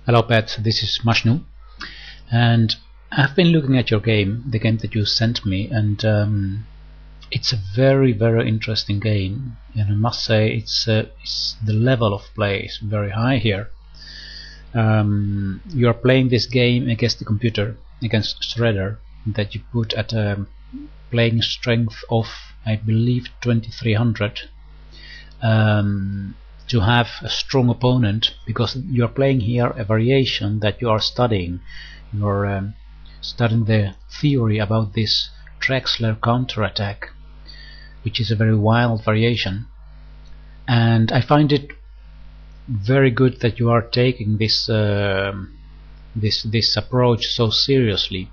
Hello Pat, this is Mashnu, and I've been looking at your game, the game that you sent me, and it's a very interesting game, and I must say it's the level of play is very high here. You are playing this game against the computer, against Shredder, that you put at a playing strength of, I believe, 2300. To have a strong opponent, because you are playing here a variation that you are studying. You are studying the theory about this Traxler counterattack, which is a very wild variation, and I find it very good that you are taking this this approach so seriously,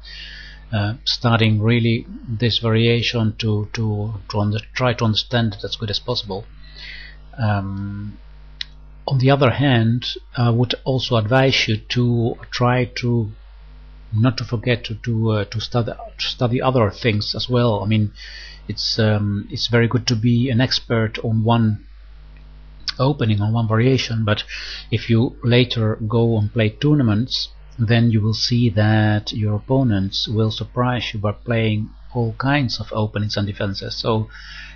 studying really this variation to try to understand it as good as possible. On the other hand, I would also advise you to try to not to forget to study other things as well. I mean, it's very good to be an expert on one opening, on one variation, but if you later go and play tournaments, then you will see that your opponents will surprise you by playing all kinds of openings and defenses. So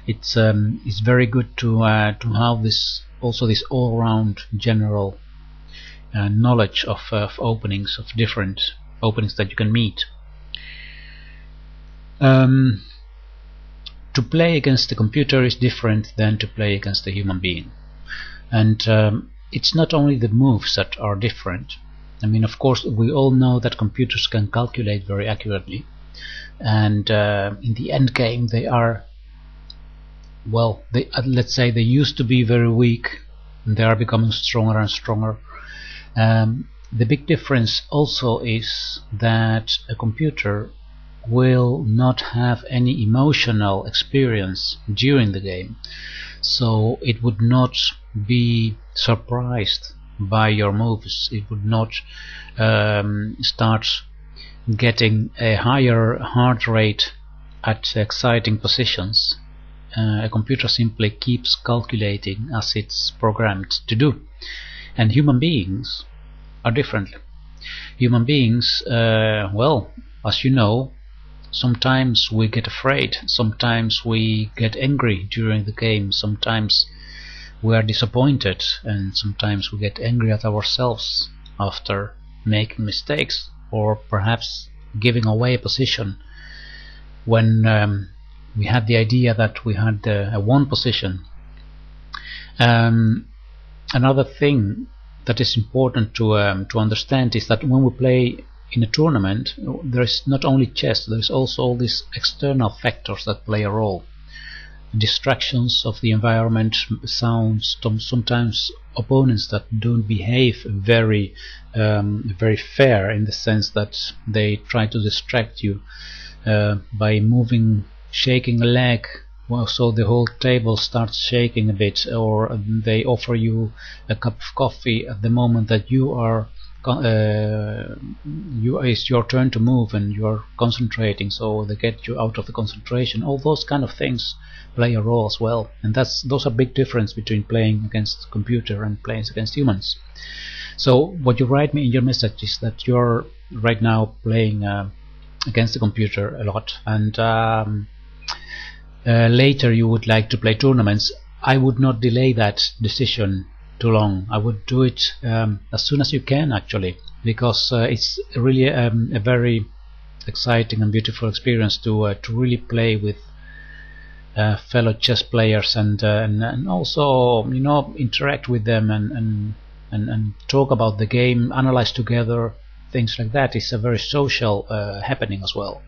it's very good to have this all-round general knowledge of openings, of different openings that you can meet. To play against the computer is different than to play against a human being, and it's not only the moves that are different. I mean, of course, we all know that computers can calculate very accurately, and in the end game they are, well, let's say they used to be very weak, and they are becoming stronger and stronger. The big difference also is that a computer will not have any emotional experience during the game, so it would not be surprised by your moves. It would not start getting a higher heart rate at exciting positions. A computer simply keeps calculating as it's programmed to do, and human beings are different. Human beings, well, as you know, sometimes we get afraid, sometimes we get angry during the game, sometimes we are disappointed, and sometimes we get angry at ourselves after making mistakes, or perhaps giving away a position when we had the idea that we had a won position. Another thing that is important to understand is that when we play in a tournament, there is not only chess, there is also all these external factors that play a role. Distractions of the environment, sounds, sometimes opponents that don't behave very fair, in the sense that they try to distract you by moving, shaking a leg, well, so the whole table starts shaking a bit, or they offer you a cup of coffee at the moment that it's your turn to move and you are concentrating, so they get you out of the concentration. All those kind of things play a role as well, and those are big difference between playing against computer and playing against humans. So what you write me in your message is that you're right now playing against the computer a lot, and later you would like to play tournaments. I would not delay that decision too long. I would do it as soon as you can, actually, because it's really a very exciting and beautiful experience to really play with fellow chess players, and also, you know, interact with them and talk about the game, analyze together, things like that. It's a very social happening as well.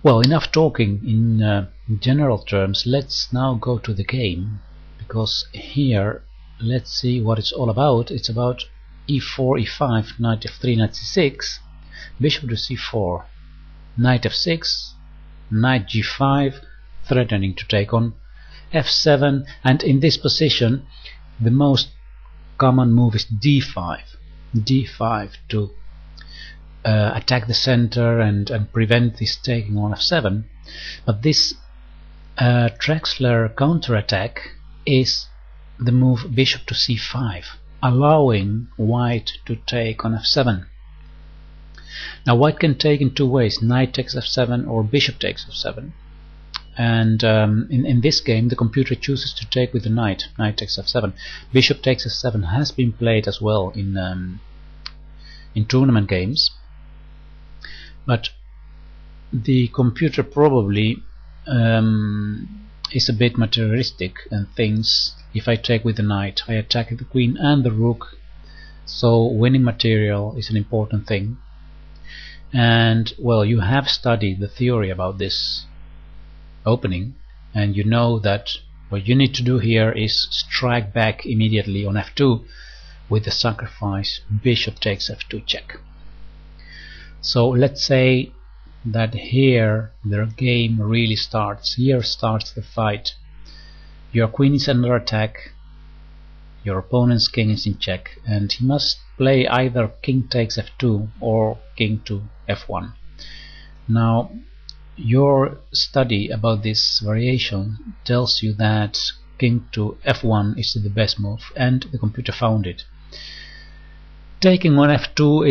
Well, enough talking in general terms. Let's now go to the game, because here, let's see what it's all about. It's about e4, e5, knight f3, knight c6, bishop to c4, knight f6, knight g5, threatening to take on f7, and in this position the most common move is d5 to attack the center and prevent this taking on f7. But this Traxler counterattack is the move bishop to c5. allowing white to take on f7. Now white can take in two ways: knight takes f7 or bishop takes f7. And in this game the computer chooses to take with the knight. Knight takes f7. Bishop takes f7 has been played as well in tournament games, but the computer probably is a bit materialistic and thinks, if I take with the knight, I attack the queen and the rook, so winning material is an important thing. And well, you have studied the theory about this opening, and you know that what you need to do here is strike back immediately on f2 with the sacrifice bishop takes f2 check. So let's say that here the game really starts. Here starts the fight. Your queen is under attack, your opponent's king is in check, and he must play either king takes f2 or king to f1. Now your study about this variation tells you that king to f1 is the best move, and the computer found it. Taking on f2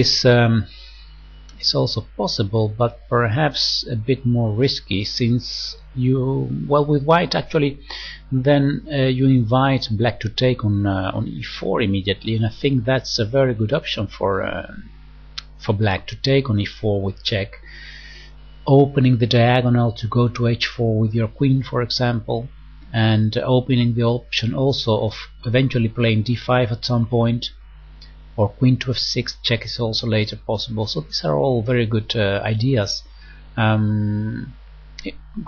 is also possible, but perhaps a bit more risky, since with white actually then you invite black to take on e4 immediately, and I think that's a very good option for black to take on e4 with check, opening the diagonal to go to h4 with your queen, for example, and opening the option also of eventually playing d5 at some point, or queen to f6 check is also later possible. So these are all very good ideas.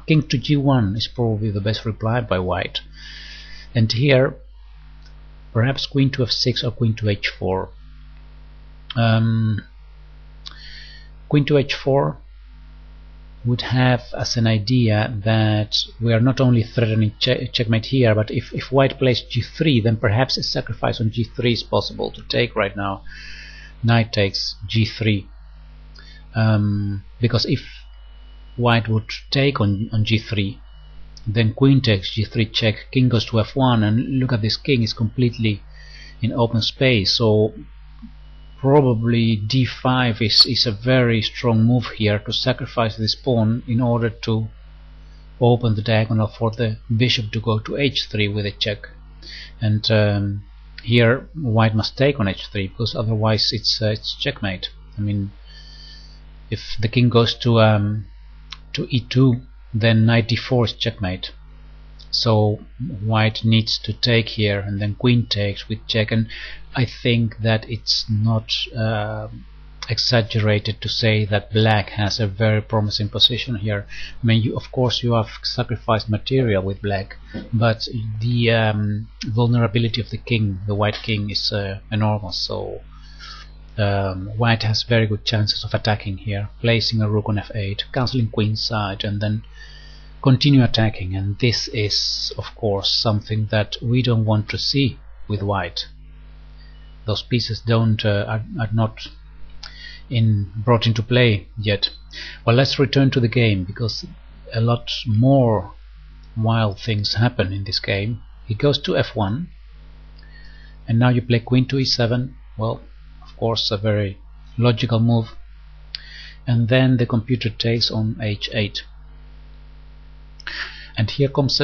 King to g1 is probably the best reply by white, and here perhaps queen to f6 or queen to h4. Queen to h4 would have as an idea that we are not only threatening checkmate here, but if white plays g3, then perhaps a sacrifice on g3 is possible to take right now. Knight takes g3, because if white would take on g3, then queen takes g3 check, king goes to f1, and look at this king is completely in open space. So probably d5 is a very strong move here to sacrifice this pawn in order to open the diagonal for the bishop to go to h3 with a check. And here white must take on h3, because otherwise it's checkmate. I mean, if the king goes to e2, then knight d4 is checkmate. So white needs to take here, and then queen takes with check. And I think that it's not exaggerated to say that black has a very promising position here. I mean, of course you have sacrificed material with black, but the vulnerability of the king, the white king, is enormous. So white has very good chances of attacking here, placing a rook on f8, cancelling queenside, and then continue attacking. And this is of course something that we don't want to see with white. Those pieces are not brought into play yet. Well, let's return to the game, because a lot more wild things happen in this game. He goes to f1, and now you play queen to e7. Well, of course a very logical move. And then the computer takes on h8. And here comes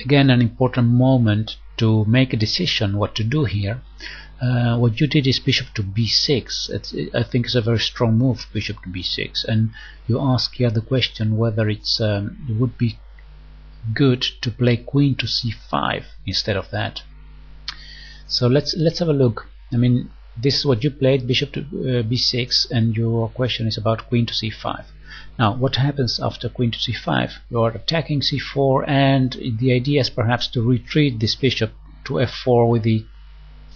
again an important moment to make a decision what to do here. What you did is bishop to b6. I think it's a very strong move, bishop to b6, and you ask here the question whether it would be good to play queen to c5 instead of that. So let's have a look. I mean, this is what you played, bishop to b6, and your question is about queen to c5. Now what happens after queen to c5? You are attacking c4, and the idea is perhaps to retreat this bishop to f4 with the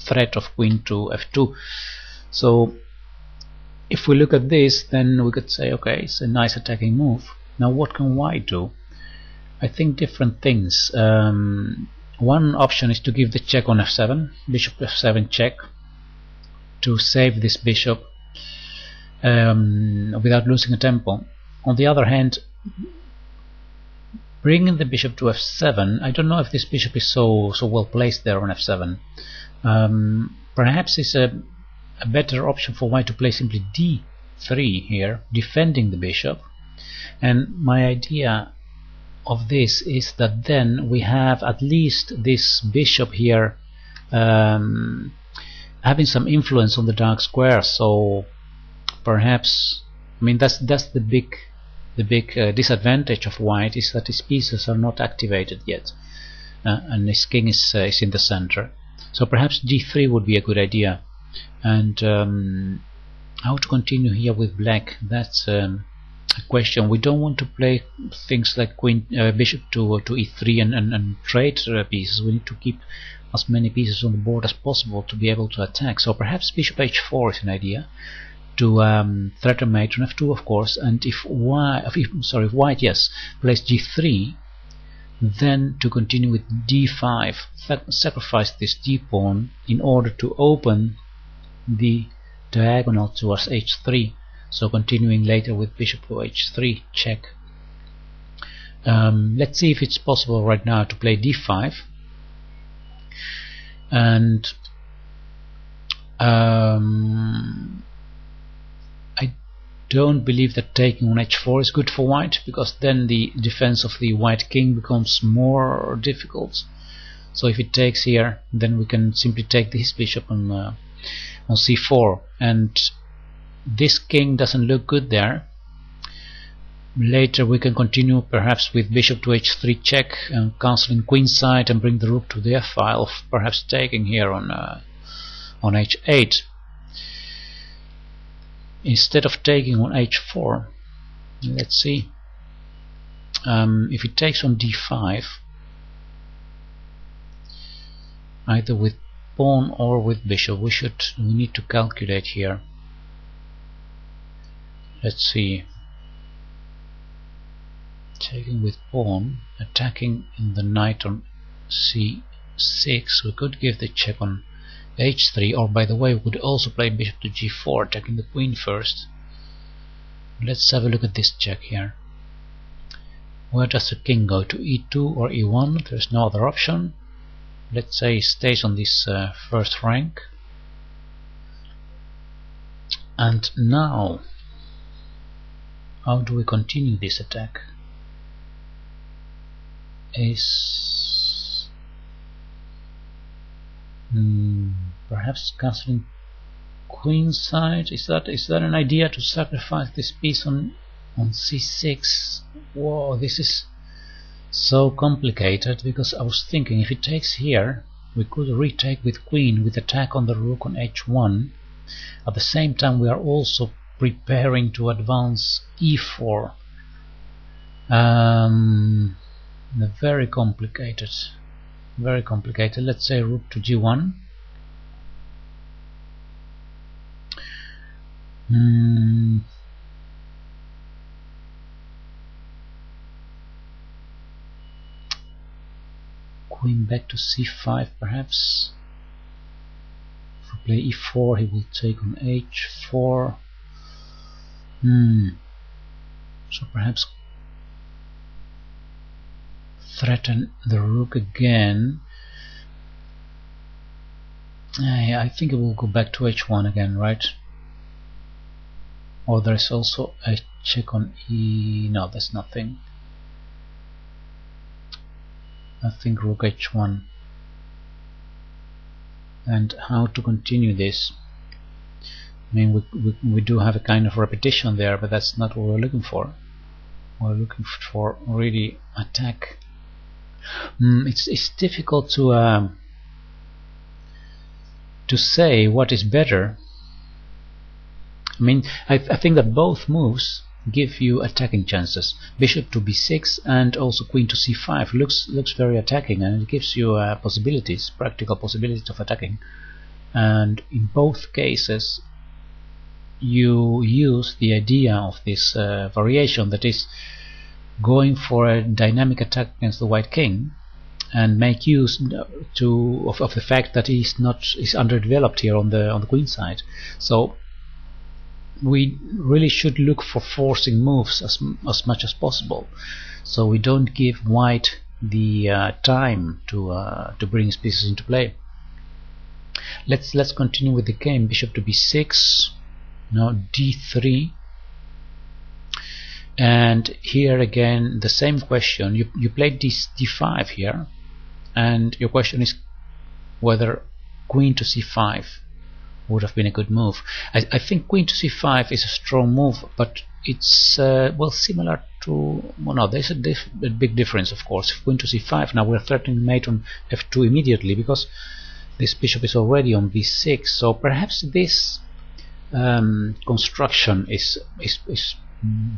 threat of queen to f2. So if we look at this, then we could say, okay, it's a nice attacking move. Now what can white do? I think different things. One option is to give the check on f7, bishop f7 check, to save this bishop without losing a tempo. On the other hand, bringing the bishop to f7, I don't know if this bishop is so well placed there on f7. Perhaps it's a better option for white to play simply d3 here, defending the bishop. And my idea of this is that then we have at least this bishop here having some influence on the dark square. So perhaps, I mean, that's the big disadvantage of white, is that his pieces are not activated yet, and his king is in the center. So perhaps g3 would be a good idea. And how to continue here with black, that's a question. We don't want to play things like bishop to e3 and trade pieces. We need to keep as many pieces on the board as possible to be able to attack. So perhaps bishop h4 is an idea to threaten mate on f2, of course. And if white, yes, plays g3, then to continue with d5, sacrifice this d pawn in order to open the diagonal towards h3. So continuing later with bishop to h3 check. Let's see if it's possible right now to play d5, and I don't believe that taking on h4 is good for white, because then the defense of the white king becomes more difficult. So if it takes here, then we can simply take this bishop on c4, and this king doesn't look good there. Later we can continue perhaps with bishop to h3 check and castling queenside and bring the rook to the f file, perhaps taking here on h8. Instead of taking on h4, let's see, if it takes on d5, either with pawn or with bishop, we need to calculate here. Let's see, taking with pawn, attacking in the knight on c6, we could give the check on h3, or by the way we could also play bishop to g4, attacking the queen first. Let's have a look at this check here. Where does the king go? To e2 or e1? There's no other option. Let's say it stays on this first rank. And now, how do we continue this attack? Is perhaps castling queenside? Is that an idea to sacrifice this piece on c6? Whoa, this is so complicated, because I was thinking if it takes here, we could retake with queen with attack on the rook on h1. At the same time, we are also preparing to advance e4. Very complicated. Very complicated. Let's say rook to g1. Queen back to c5 perhaps. If we play e4, he will take on h4. So perhaps threaten the rook again. I think it will go back to h1 again, right? Or there's also a check on e. No, there's nothing. I think rook h1. And how to continue this? I mean, we do have a kind of repetition there, but that's not what we're looking for. We're looking for really attack. It's difficult to say what is better. I mean, I think that both moves give you attacking chances. Bishop to b6 and also queen to c5 looks very attacking, and it gives you possibilities, practical possibilities of attacking. And in both cases, you use the idea of this variation, that is going for a dynamic attack against the white king, and make use of the fact that he's underdeveloped here on the queen side. So we really should look for forcing moves as much as possible, so we don't give white the time to bring his pieces into play. Let's continue with the game. Bishop to b6, now d3, and here again the same question. You played d5 here, and your question is whether queen to c5 would have been a good move. I think queen to c5 is a strong move, but it's well, similar to, well, no, there's a big difference, of course. Queen to c5, now we're threatening mate on f2 immediately because this bishop is already on b6, so perhaps this construction is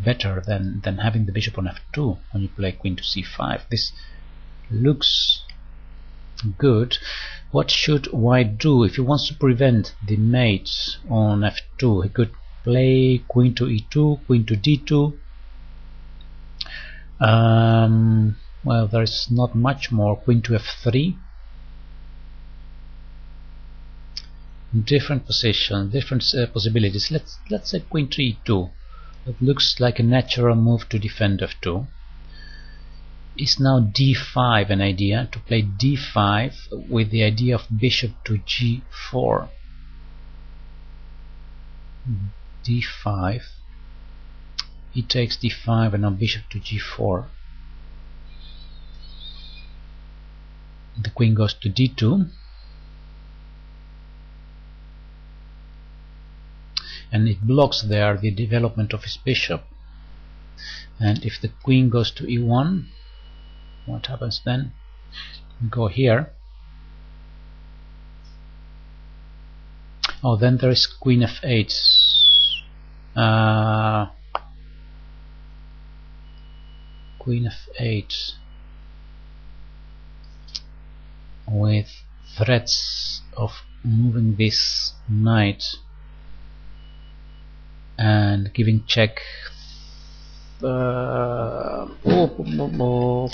better than having the bishop on f2 when you play queen to c5. This looks good. What should white do if he wants to prevent the mate on f2? He could play queen to e2, queen to d2. Well, there's not much more. Queen to f3. Different position, different possibilities. Let's say queen to e2. It looks like a natural move to defend f2. Is now d5 an idea, to play d5 with the idea of bishop to g4. d5, he takes d5 and now bishop to g4. The queen goes to d2, and it blocks there the development of his bishop. And if the queen goes to e1, what happens then? We go here. Oh, then there is queen f8. Queen f8 with threats of moving this knight and giving check.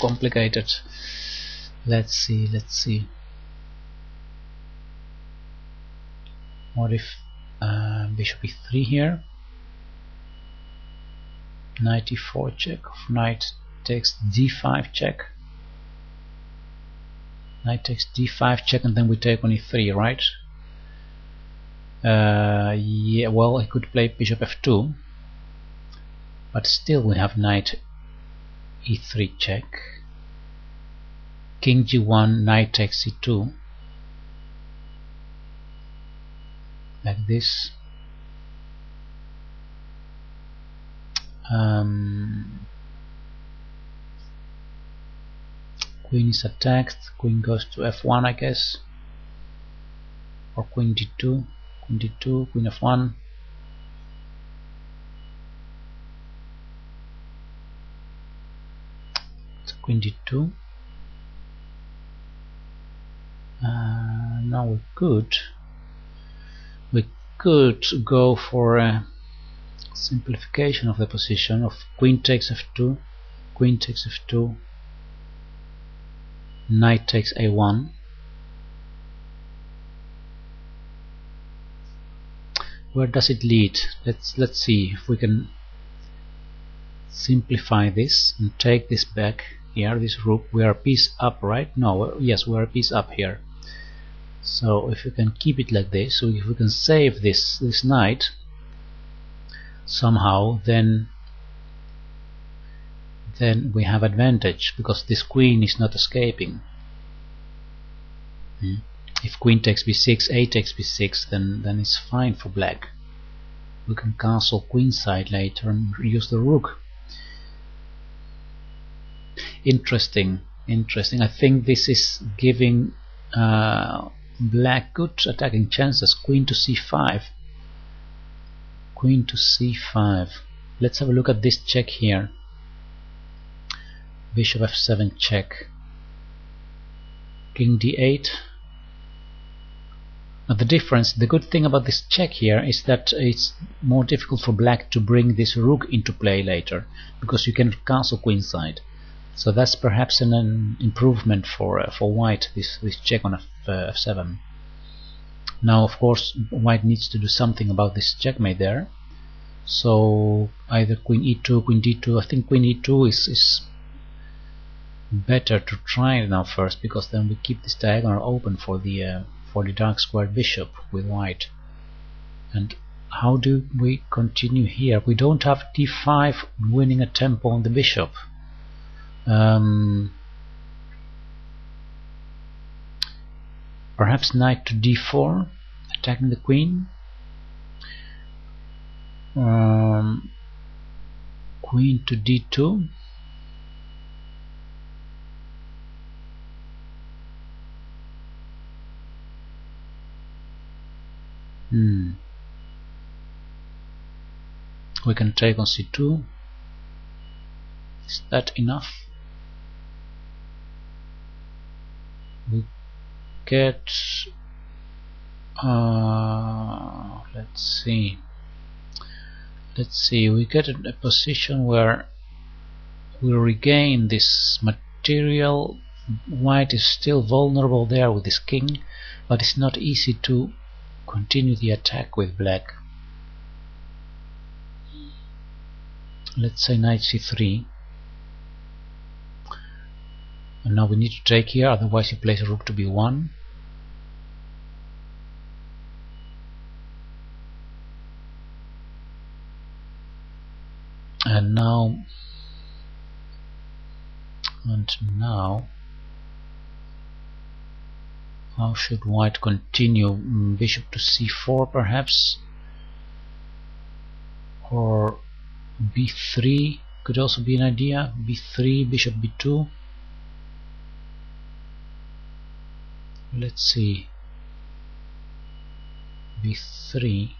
Complicated. Let's see. What if bishop e3 here? Knight e4 check. Knight takes d5 check. Knight takes d5 check, and then we take on e3, right? Yeah. Well, I could play bishop f2. But still we have knight e3 check, king g1, knight takes c2, like this. Queen is attacked, queen goes to f1, I guess, or queen d2, queen f1. Queen d2. Now we could go for a simplification of the position of queen takes f2, queen takes f2, knight takes a1. Where does it lead? Let's see if we can simplify this and take this back. Here, this rook, we are a piece up, right? No, yes, we are a piece up here. So if we can keep it like this, so if we can save this knight somehow, then we have advantage because this queen is not escaping. If queen takes b6, a takes b6, then it's fine for black. We can castle queenside later and use the rook. Interesting. I think this is giving black good attacking chances. Queen to c5. Queen to c5. Let's have a look at this check here. Bishop f7 check. King d8. Now the good thing about this check here is that it's more difficult for black to bring this rook into play later, because you can castle queenside. So that's perhaps an improvement for white, this check on f7. Now of course white needs to do something about this checkmate there. So either queen e2, queen d2. I think queen e2 is better to try now first, because then we keep this diagonal open for for the dark square bishop with white. And how do we continue here? We don't have d5 winning a tempo on the bishop. Perhaps knight to d4, attacking the queen. Queen to d2. We can take on c2. Is that enough? We get let's see, we get a position where we regain this material. White is still vulnerable there with his king, but it's not easy to continue the attack with black. Let's say knight c3, and now we need to take here, otherwise he plays a rook to b1. And now how should white continue? Bishop to c4 perhaps, or b3 could also be an idea. b3, bishop b2. Let's see, b3.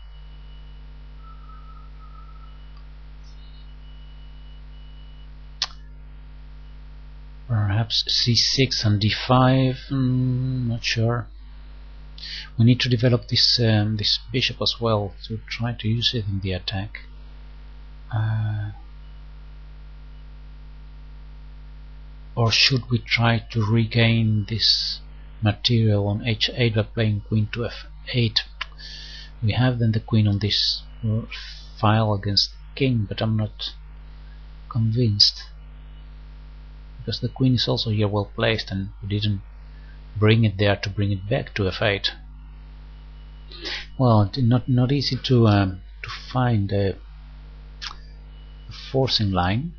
Perhaps c6 and d5. Not sure. We need to develop this this bishop as well to try to use it in the attack. Or should we try to regain this material on h8 by playing queen to f8? We have then the queen on this file against king, but I'm not convinced, because the queen is also here well placed, and we didn't bring it there to bring it back to f8. Well, not easy to find a forcing line.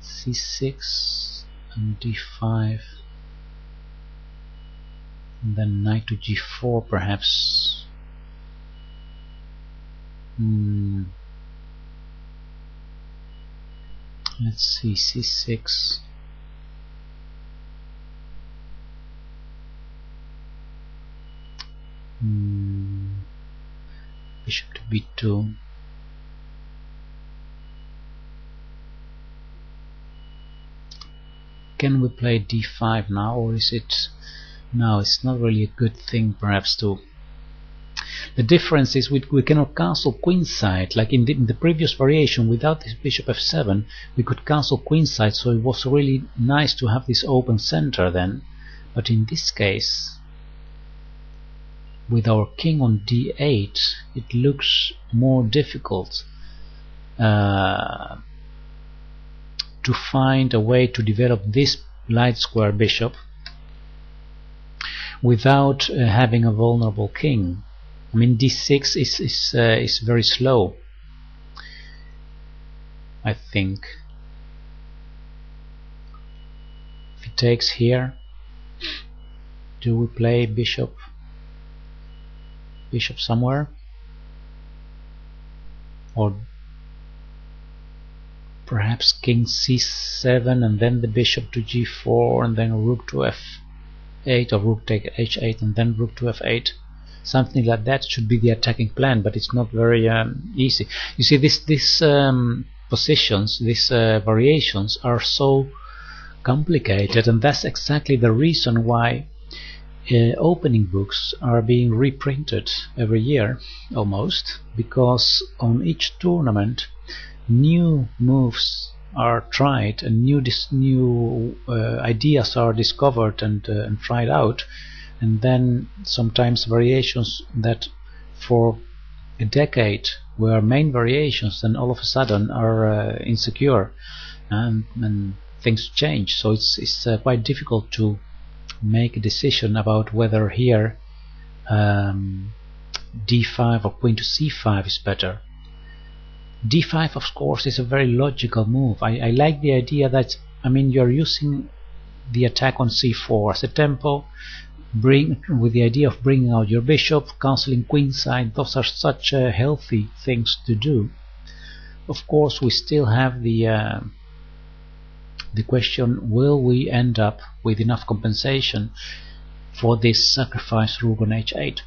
c6 and d5, and then knight to g4 perhaps. Let's see, c6. Bishop to b2. Can we play d5 now, or is it... No, it's not really a good thing perhaps to... The difference is we cannot cancel queenside, like in the previous variation. Without this bishop f7 we could cancel queenside, so it was really nice to have this open center then. But in this case, with our king on d8, it looks more difficult to find a way to develop this light square bishop without having a vulnerable king. I mean, d6 is very slow, I think. If he takes here, do we play bishop somewhere, or perhaps king c7 and then the bishop to g4 and then rook to f8, or rook take h8 and then rook to f8? Something like that should be the attacking plan, but it's not very easy. You see, these positions, these variations are so complicated, and that's exactly the reason why opening books are being reprinted every year almost, because on each tournament new moves are tried and new ideas are discovered and tried out, and then sometimes variations that for a decade were main variations then all of a sudden are insecure, and things change. So it's quite difficult to make a decision about whether here d5 or queen to c5 is better. d5 of course is a very logical move. I like the idea that, I mean, you're using the attack on c4 as a tempo, with the idea of bringing out your bishop, cancelling queenside. Those are such healthy things to do. Of course, we still have the question: will we end up with enough compensation for this sacrifice rook on h8?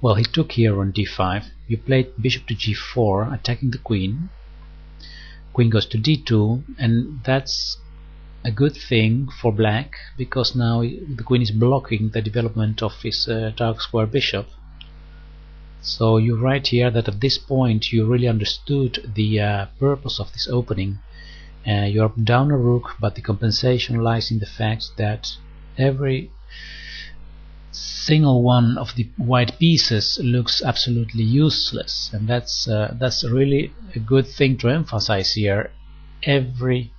Well, he took here on d5. You played bishop to g4, attacking the queen. Queen goes to d2, and that's a good thing for black, because now the queen is blocking the development of his dark square bishop. So you write here that at this point you really understood the purpose of this opening. You're down a rook, but the compensation lies in the fact that every single one of the white pieces looks absolutely useless, and that's really a good thing to emphasize here. Every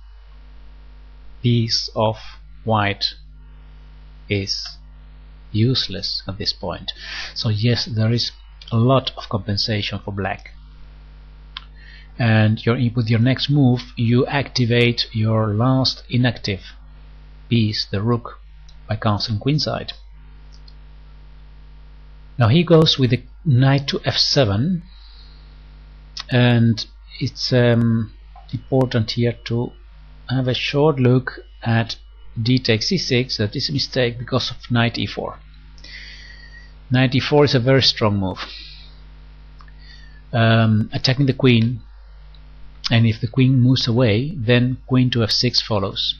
piece of white is useless at this point. So yes, there is a lot of compensation for black. And with your next move you activate your last inactive piece, the rook, by cancelling queenside. Now he goes with the knight to f7, and it's important here to have a short look at d takes c6. That is a mistake because of knight e4. Knight e4 is a very strong move, attacking the queen, and if the queen moves away, then queen to f6 follows,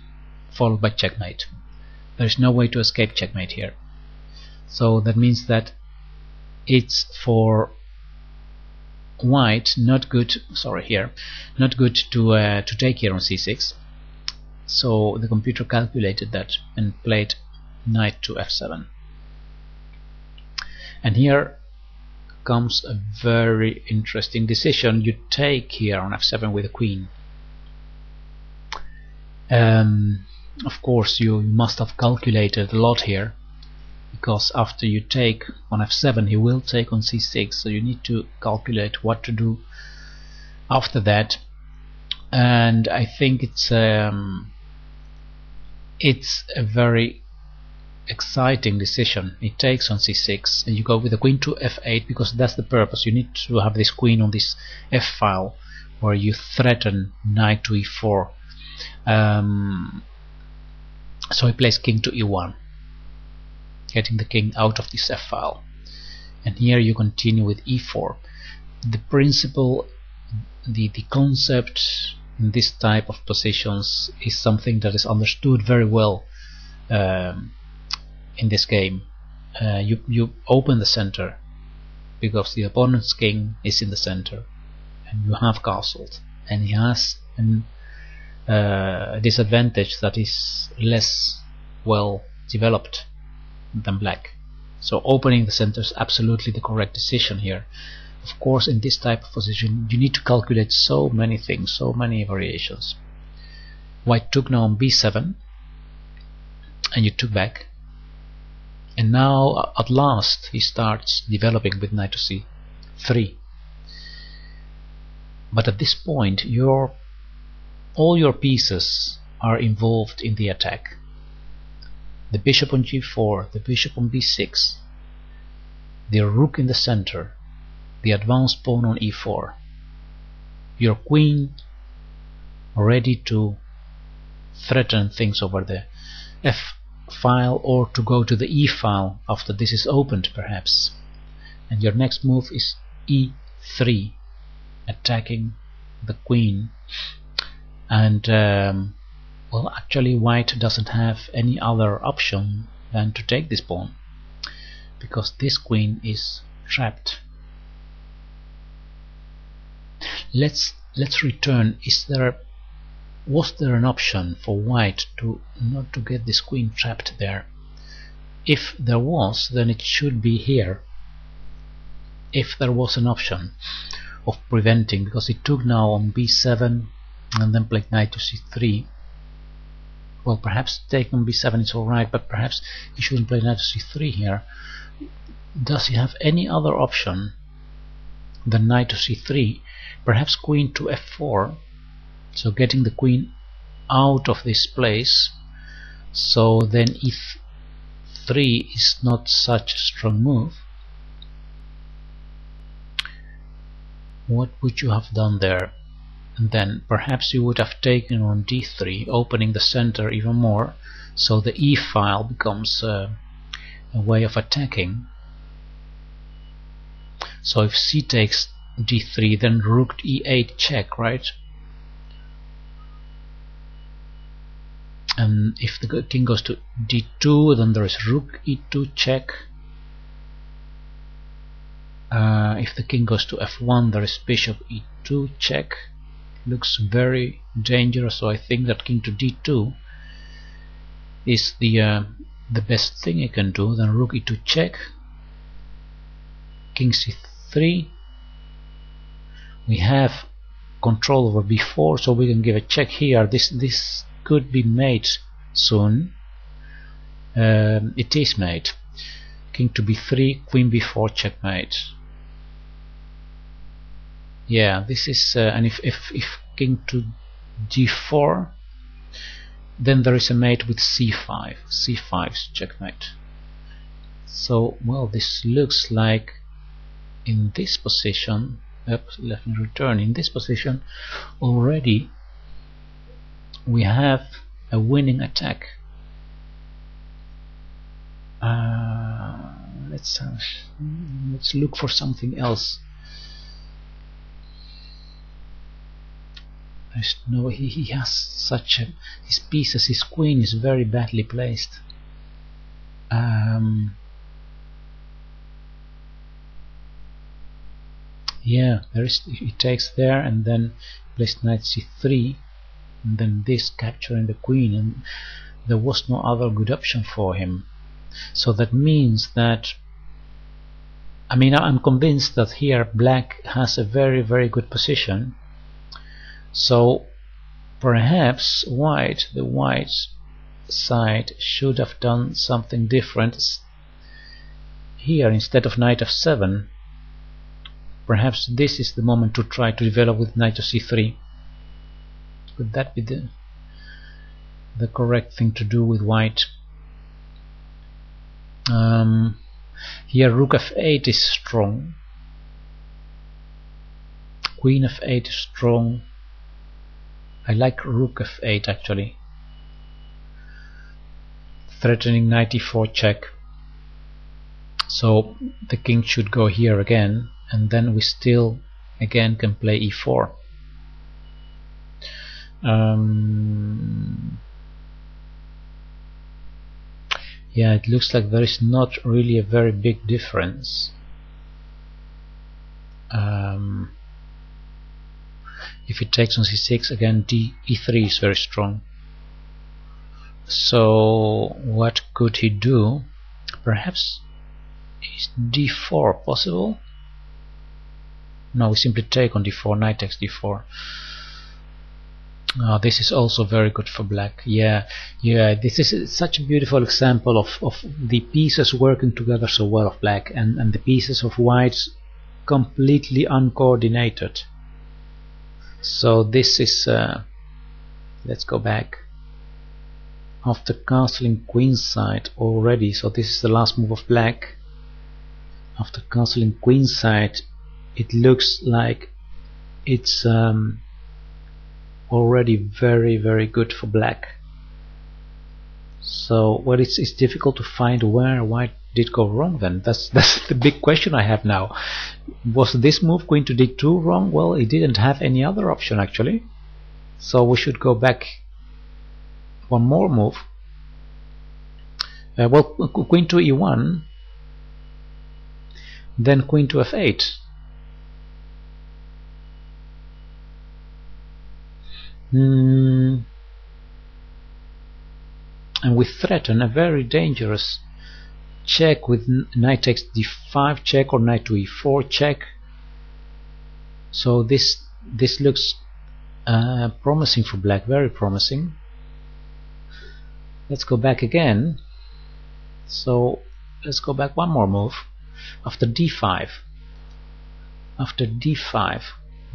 followed by checkmate. There is no way to escape checkmate here. So that means that it's for white not good. Sorry, here not good to take here on c6. So the computer calculated that and played knight to f7. And here comes a very interesting decision. You take here on f7 with the queen. Of course you must have calculated a lot here, because after you take on f7 he will take on c6, so you need to calculate what to do after that. And I think it's a very exciting decision. It takes on c6 and you go with the queen to f8, because that's the purpose. You need to have this queen on this f file where you threaten knight to e4. So he plays king to e1, getting the king out of this f file, and here you continue with e4. The principle, the concept in this type of positions is something that is understood very well in this game. You open the center because the opponent's king is in the center and you have castled, and he has a disadvantage that is less well developed than black. So opening the center is absolutely the correct decision here. Of course, in this type of position you need to calculate so many things, so many variations. White took now on b7 and you took back, and now at last he starts developing with knight to c3. But at this point all your pieces are involved in the attack. The bishop on g4, the bishop on b6, the rook in the center, the advanced pawn on e4, your queen ready to threaten things over the f file or to go to the e file after this is opened perhaps. And your next move is e3, attacking the queen. And well, actually white doesn't have any other option than to take this pawn, because this queen is trapped. Let's return. Was there an option for white to not to get this queen trapped there? If there was, then it should be here. If there was an option of preventing, because it took now on b7 and then played knight to c3. Well, perhaps take on b7 is alright, but perhaps he shouldn't play knight to c3 here. Does he have any other option than knight to c3? Perhaps queen to f4, so getting the queen out of this place, so then e3 is not such a strong move. What would you have done there? And then perhaps you would have taken on d3, opening the center even more, so the e file becomes a way of attacking. So if c takes d3, then rook e8 check, right? And if the king goes to d2, then there is rook e2 check. If the king goes to f1, there is bishop e2 check. Looks very dangerous, so I think that king to d2 is the best thing you can do. Then rook e2 check, king c3. We have control over b4, so we can give a check here. This could be mate soon. It is mate. King to b3, queen b4, checkmate. Yeah, this is and if king to d4, then there is a mate with c5. c5's checkmate. So, well, this looks like in this position, let me return, in this position already we have a winning attack. Let's look for something else. No, he has such a, his pieces, his queen is very badly placed. Yeah, there is, he takes there and then plays knight c3, and then this capturing the queen, and there was no other good option for him. So that means that, I mean, I'm convinced that here black has a very good position. So perhaps the white side should have done something different here. Instead of knight f7, perhaps this is the moment to try to develop with knight to c3. Could that be the correct thing to do with white? Here rook f8 is strong, queen f8 is strong. I like rook f8 actually, threatening knight e4 check. So the king should go here again, and then we still again can play e4. Yeah, it looks like there is not really a very big difference. If it takes on c6, again e3 is very strong. So what could he do? Perhaps is d4 possible? No, we simply take on d4, knight takes d4. This is also very good for black. Yeah, this is such a beautiful example of the pieces working together so well of black, and the pieces of white completely uncoordinated. So this is let's go back. After castling queenside already, so this is the last move of black. After castling queenside, it looks like it's already very good for black. So, well, it's difficult to find where white did go wrong then. That's the big question I have now. Was this move queen to d2 wrong? Well, it didn't have any other option actually. So we should go back one more move. Well, queen to e1, then queen to f8. And we threaten a very dangerous check with knight takes d5 check or knight to e4 check. So this looks promising for black, very promising. Let's go back again. So let's go back one more move. After d5,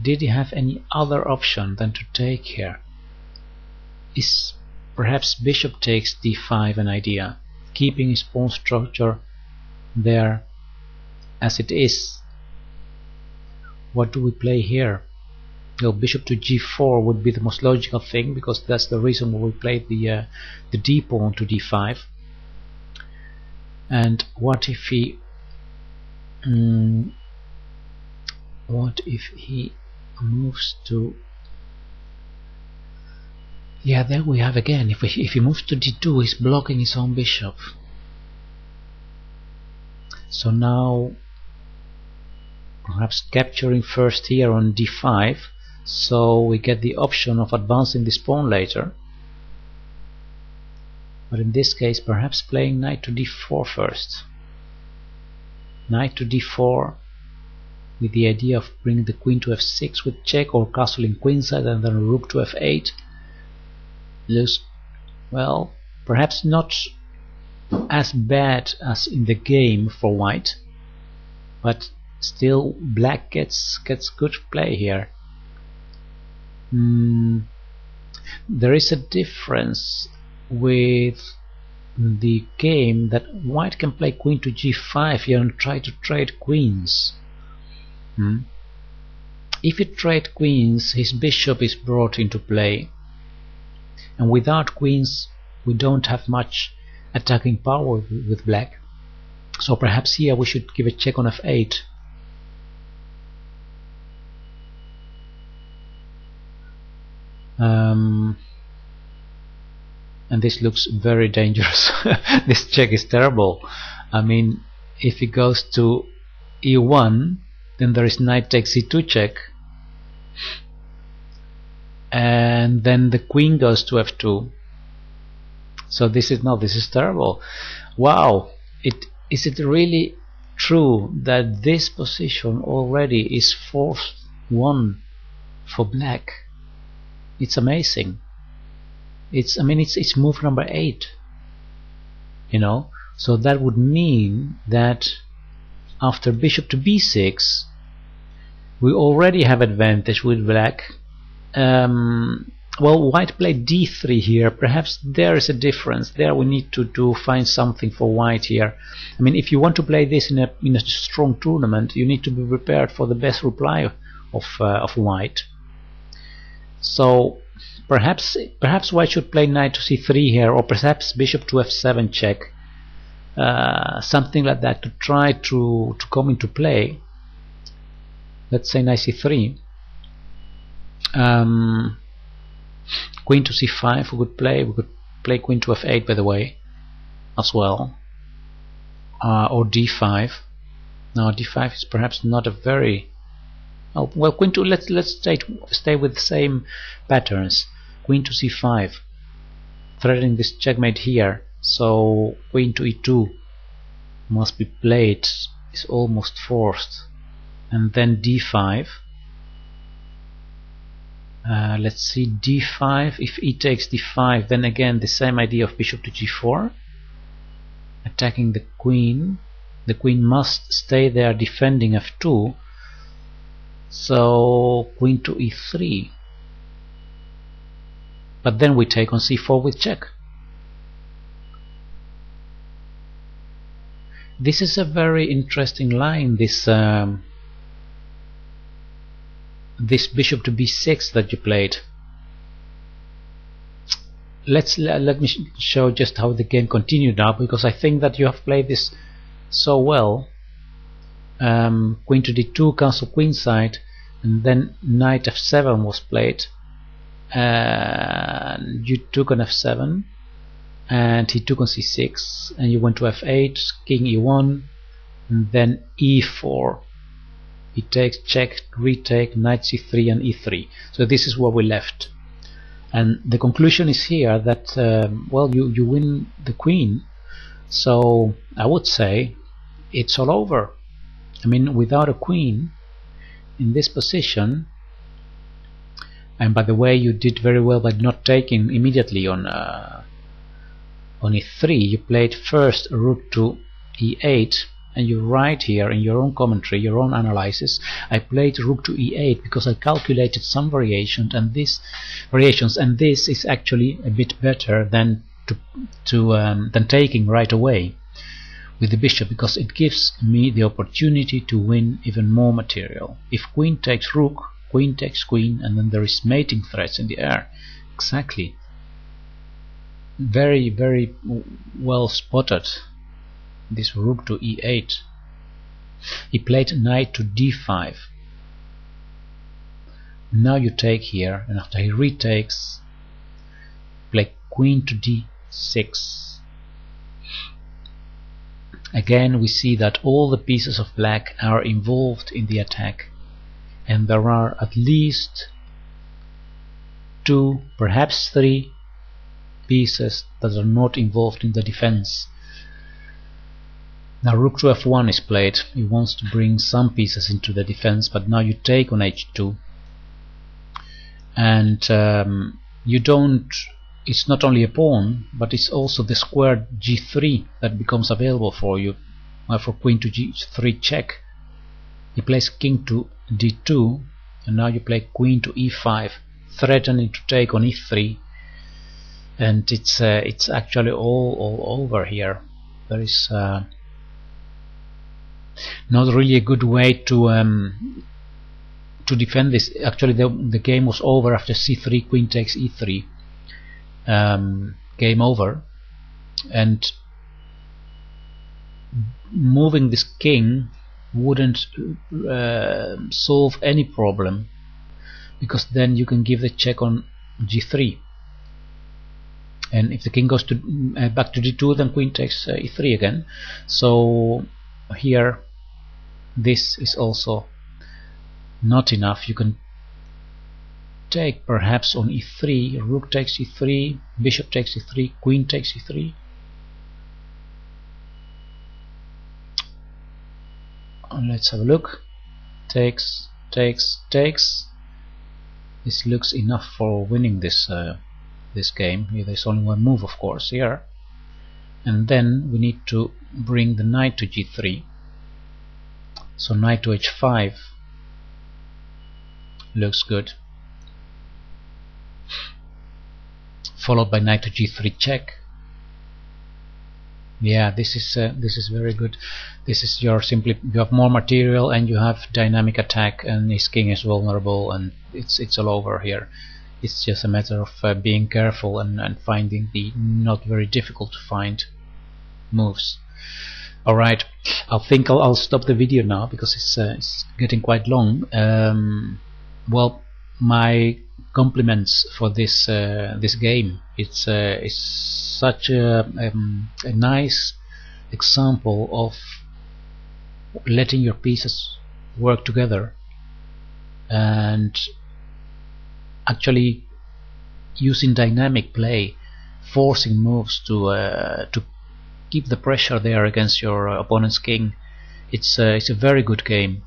did he have any other option than to take here? Is perhaps bishop takes d5 an idea, keeping his pawn structure there as it is? What do we play here? Well, bishop to g4 would be the most logical thing, because that's the reason why we played the d pawn to d5. And what if he moves to, yeah, there we have again, if he moves to d2, he's blocking his own bishop. So now perhaps capturing first here on d5, so we get the option of advancing this pawn later. But in this case, perhaps playing knight to d4 first. Knight to d4 with the idea of bringing the queen to f6 with check, or castling queenside and then rook to f8. Looks, well, perhaps not as bad as in the game for white, but still black gets good play here. There is a difference with the game, that white can play queen to g5 here and try to trade queens. If you trade queens, his bishop is brought into play, and without queens we don't have much attacking power with black. So perhaps here we should give a check on f8. And this looks very dangerous. This check is terrible. I mean, if he goes to e1, then there is knight takes e2 check, and then the queen goes to f2. So this is terrible. Wow, is it really true that this position already is fourth one for black? It's amazing. It's move number 8, you know. So that would mean that after bishop to b6 we already have advantage with black. Well, white played d3 here. Perhaps there is a difference. There we need to find something for white here. I mean, if you want to play this in a strong tournament, you need to be prepared for the best reply of white. So perhaps white should play knight to c3 here, or perhaps bishop to f7 check, something like that, to try to come into play. Let's say knight c3. Queen to c5 we could play queen to f8, by the way, as well, or d5. Now d5 is perhaps not a very, oh, well, queen to, let's stay with the same patterns. Queen to c5, threatening this checkmate here. So queen to e2 must be played, is almost forced, and then d5. Let's see, d5. If e takes d5, then again the same idea of bishop to g4, attacking the queen. The queen must stay there defending f2. So queen to e3, but then we take on c4 with check. This is a very interesting line, this this bishop to b6 that you played. Let me show just how the game continued now, because I think that you have played this so well. Queen to d2, cancel queenside, and then knight f7 was played, and you took on f7, and he took on c6, and you went to f8, king e1, and then e4. He takes, check, retake, knight c3 and e3. So this is where we left, and the conclusion is here that well, you win the queen. So I would say it's all over. I mean, without a queen in this position, and by the way, you did very well by not taking immediately on on e3 you played first rook to e8, and you write here in your own commentary, your own analysis, I played rook to e8 because I calculated some variations, and this is actually a bit better than than taking right away with the bishop, because it gives me the opportunity to win even more material. If queen takes rook, queen takes queen, and then there is mating threats in the air. Exactly. Very, very well spotted, this rook to e8. He played knight to d5. Now you take here, and after he retakes, play queen to d6. Again we see that all the pieces of black are involved in the attack, and there are at least 2, perhaps 3 pieces that are not involved in the defense. Now rook to f1 is played. He wants to bring some pieces into the defense, but now you take on h2, and you don't. It's not only a pawn, but it's also the square g3 that becomes available for you. For queen to g3 check, he plays king to d2, and now you play queen to e5, threatening to take on e3, and it's actually all over here. There is not really a good way to defend this. Actually, the game was over after c3, queen takes e3. Game over, and moving this king wouldn't solve any problem, because then you can give the check on g3, and if the king goes to back to d2, then queen takes e3 again. So here this is also not enough. You can take perhaps on e3, rook takes e3, bishop takes e3, queen takes e3. Let's have a look. Takes, takes, takes. This looks enough for winning this this game. There's only one move, of course, here, and then we need to bring the knight to g3. So knight to h5 looks good, followed by knight to g3 check. Yeah, this is very good. This is you have more material, and you have dynamic attack, and his king is vulnerable, and it's all over here. It's just a matter of being careful and finding the not very difficult to find moves. Alright, I think I'll stop the video now, because it's getting quite long. Well, my compliments for this this game. It's such a nice example of letting your pieces work together and actually using dynamic play, forcing moves to keep the pressure there against your opponent's king. It's a very good game.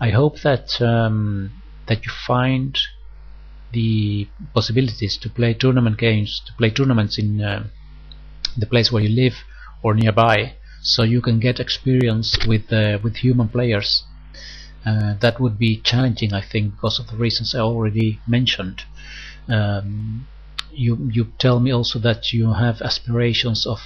I hope that that you find the possibilities to play tournament games, to play tournaments in the place where you live or nearby, so you can get experience with human players. That would be challenging, I think, because of the reasons I already mentioned. You tell me also that you have aspirations of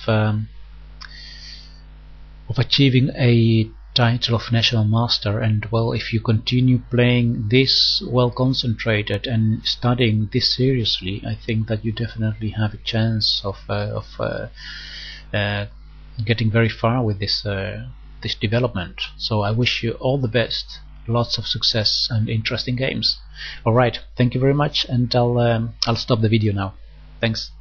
achieving a title of national master, and well, if you continue playing this well concentrated and studying this seriously, I think that you definitely have a chance of getting very far with this this development. So I wish you all the best, lots of success and interesting games. Alright, thank you very much, and I'll stop the video now. Thanks.